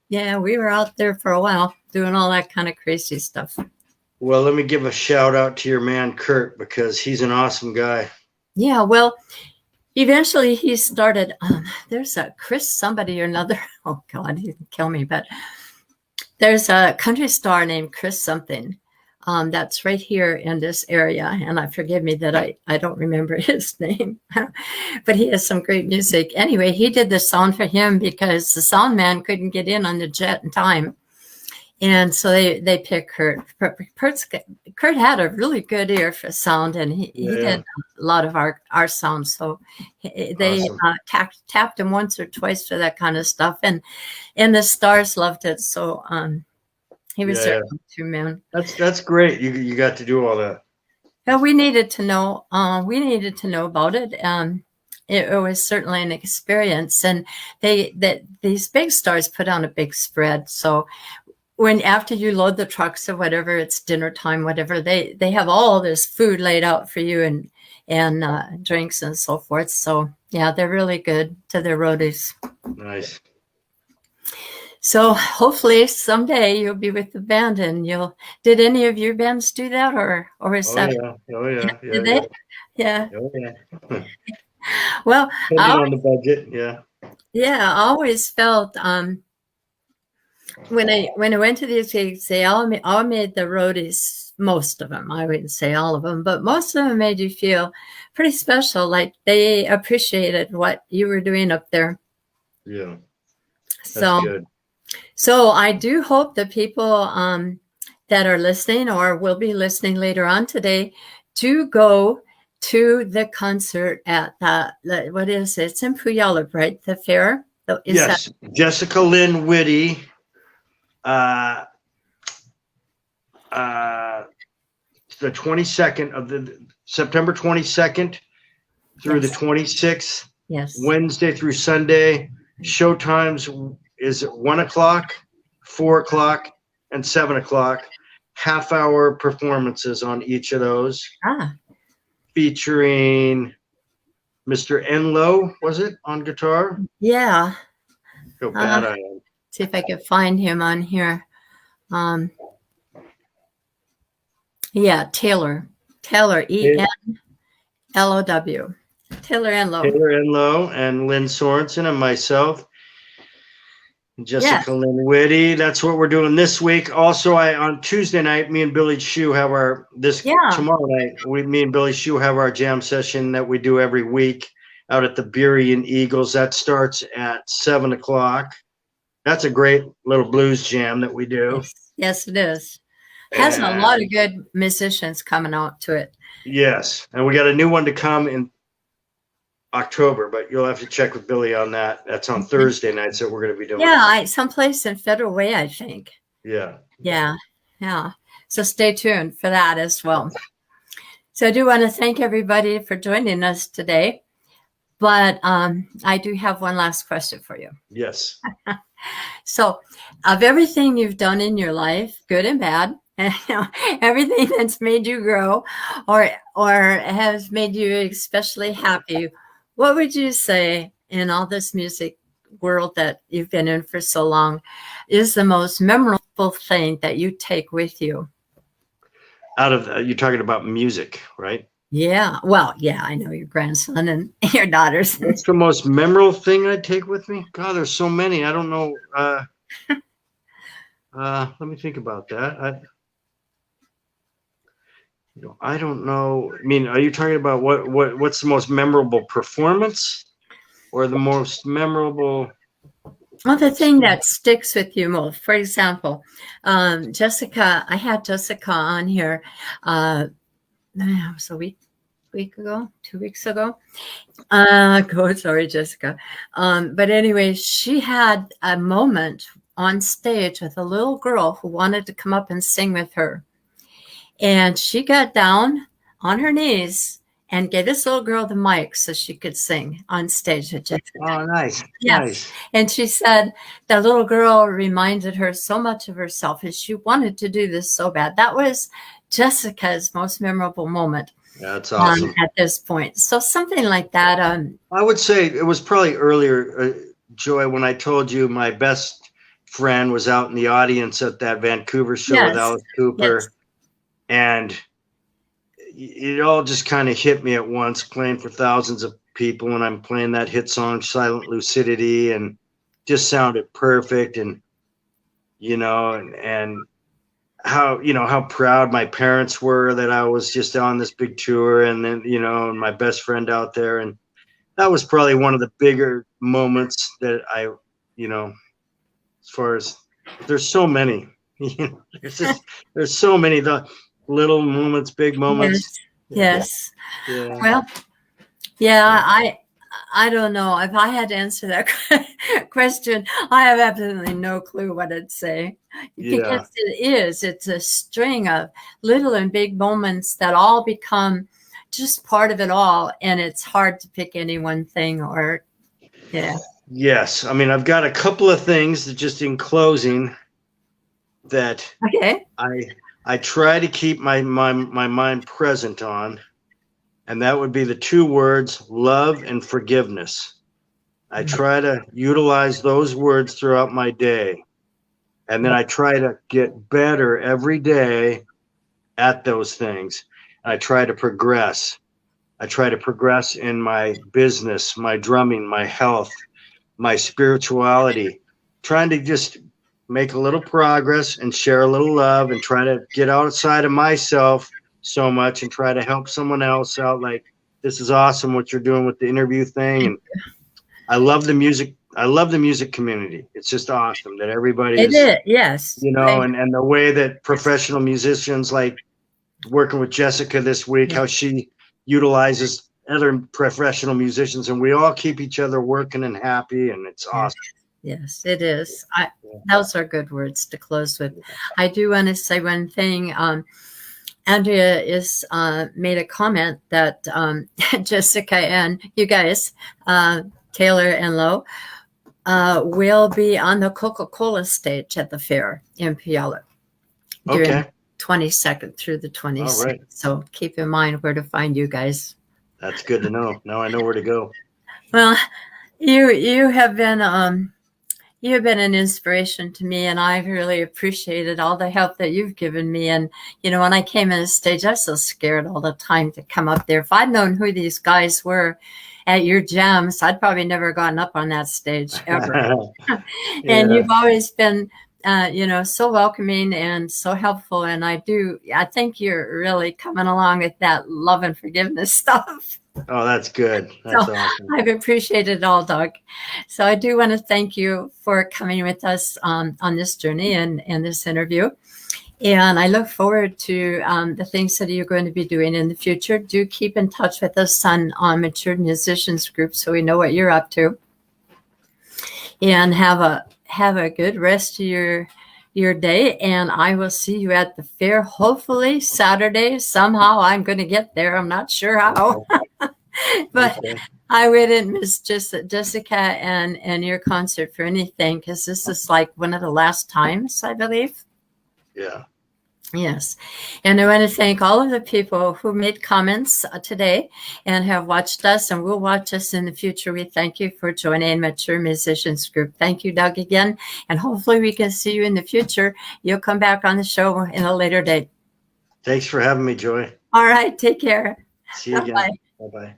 yeah, we were out there for a while doing all that kind of crazy stuff. Well, let me give a shout out to your man, Kurt, because he's an awesome guy. Yeah, well, eventually he started, there's a Chris somebody or another. Oh, God, he can kill me. But there's a country star named Chris something that's right here in this area. And forgive me that I don't remember his name. But he has some great music. Anyway, he did the sound for him because the sound man couldn't get in on the jet in time. And so they picked Kurt. Kurt had a really good ear for sound, and he did a lot of our sound. So they tapped him once or twice for that kind of stuff, and the stars loved it. So he was there too, man. That's great. You got to do all that. Well, we needed to know. We needed to know about it. It was certainly an experience, and these big stars put on a big spread. So after you load the trucks or whatever, it's dinner time, whatever, they have all this food laid out for you and drinks and so forth. So yeah, they're really good to their roadies. Nice. So hopefully someday you'll be with the band and did any of your bands do that or is that? Did they? Yeah. Oh yeah. Well, on the budget. Yeah. Yeah. I always felt, when I went to these gigs, they all made the roadies, most of them, I wouldn't say all of them, but most of them made you feel pretty special, like they appreciated what you were doing up there. Yeah. That's good. So I do hope the people that are listening or will be listening later on today do go to the concert at what is it? It's in Puyallup, right? The fair? Yes. Jessica Lynn Witty. The 22nd of September 22nd through the 26th. Yes. Wednesday through Sunday. Show times is 1 o'clock, 4 o'clock, and 7 o'clock. Half-hour performances on each of those. Featuring Mr. Enlow, was it, on guitar? Yeah. How bad I am. See if I can find him on here. Yeah, Taylor Taylor, E-N-L-O-W. Taylor Enlow. Taylor Enlow and Lynn Sorensen and myself. Jessica Lynn Witty. That's what we're doing this week. Also, on Tuesday night, me and Billy Shue have tomorrow night. Me and Billy Shue have our jam session that we do every week out at the Beery and Eagles. That starts at 7:00. That's a great little blues jam that we do. Yes, it is. Has a lot of good musicians coming out to it. Yes, and we got a new one to come in October, but you'll have to check with Billy on that. That's on Thursday nights that we're going to be doing. Yeah, someplace in Federal Way, I think. Yeah. So stay tuned for that as well. So I do want to thank everybody for joining us today, but I do have one last question for you. Yes. So, of everything you've done in your life, good and bad, and everything that's made you grow or has made you especially happy, what would you say in all this music world that you've been in for so long is the most memorable thing that you take with you? You're talking about music, right? Yeah. Well, yeah, I know your grandson and your daughters. What's the most memorable thing I'd take with me? God, there's so many. I don't know. Let me think about that. I don't know. I mean, are you talking about what's the most memorable performance or the most memorable? Well, the thing that sticks with you most, for example, Jessica, I had Jessica on here. It was a week ago, 2 weeks ago. Sorry, Jessica. But anyway, she had a moment on stage with a little girl who wanted to come up and sing with her. And she got down on her knees and gave this little girl the mic so she could sing on stage with Jessica. Oh, nice. Yeah. Nice. And she said that little girl reminded her so much of herself, and she wanted to do this so bad. That was Jessica's most memorable moment. That's awesome. At this point. So something like that. I would say it was probably earlier, Joy, when I told you my best friend was out in the audience at that Vancouver show with Alice Cooper. Yes. And it all just kind of hit me at once, playing for thousands of people. And I'm playing that hit song, Silent Lucidity, and just sounded perfect. And, and how proud my parents were that I was just on this big tour, and then, and my best friend out there. And that was probably one of the bigger moments that I, as far as there's so many, there's so many, the little moments, big moments. Yes. Yeah. Well, yeah, I don't know if I had to answer that question. I have absolutely no clue what I'd say, because it's a string of little and big moments that all become just part of it all. And it's hard to pick any one thing Yes. I mean, I've got a couple of things that just in closing that I try to keep my mind present on, and that would be the two words, love and forgiveness. I try to utilize those words throughout my day, and then I try to get better every day at those things. I try to progress. I try to progress in my business, my drumming, my health, my spirituality, trying to just make a little progress and share a little love and try to get outside of myself so much and try to help someone else out. Like, this is awesome what you're doing with the interview thing. And I love the music. I love the music community. It's just awesome that everybody is, yes. And the way that professional musicians, like working with Jessica this week, how she utilizes other professional musicians, and we all keep each other working and happy, and it's awesome. Yes, it is. Those are good words to close with. I do want to say one thing. Andrea is made a comment that Jessica and you guys, Taylor and Lo, will be on the Coca-Cola stage at the fair in Puyallup during 22nd through the 26th. Right. So keep in mind where to find you guys. That's good to know. Now I know where to go. Well, you have been You've been an inspiration to me, and I've really appreciated all the help that you've given me. And, you know, when I came on the stage, I was so scared all the time to come up there. If I'd known who these guys were at your jams, I'd probably never gotten up on that stage ever. Yeah. And you've always been, you know, so welcoming and so helpful. And I think you're really coming along with that love and forgiveness stuff. Oh, that's good. That's So awesome. I've appreciated it all, Doug. So I do want to thank you for coming with us on this journey and this interview. And I look forward to the things that you're going to be doing in the future. Do keep in touch with us on Mature Musicians Group so we know what you're up to. And have a good rest of your day. And I will see you at the fair, hopefully Saturday. Somehow I'm going to get there. I'm not sure how. But Okay. I wouldn't miss Jessica and your concert for anything, because this is like one of the last times, I believe. Yeah. Yes. And I want to thank all of the people who made comments today and have watched us and will watch us in the future. We thank you for joining Mature Musicians Group. Thank you, Doug, again. And hopefully we can see you in the future. You'll come back on the show in a later date. Thanks for having me, Joy. All right. Take care. See you again. Bye-bye. Bye-bye.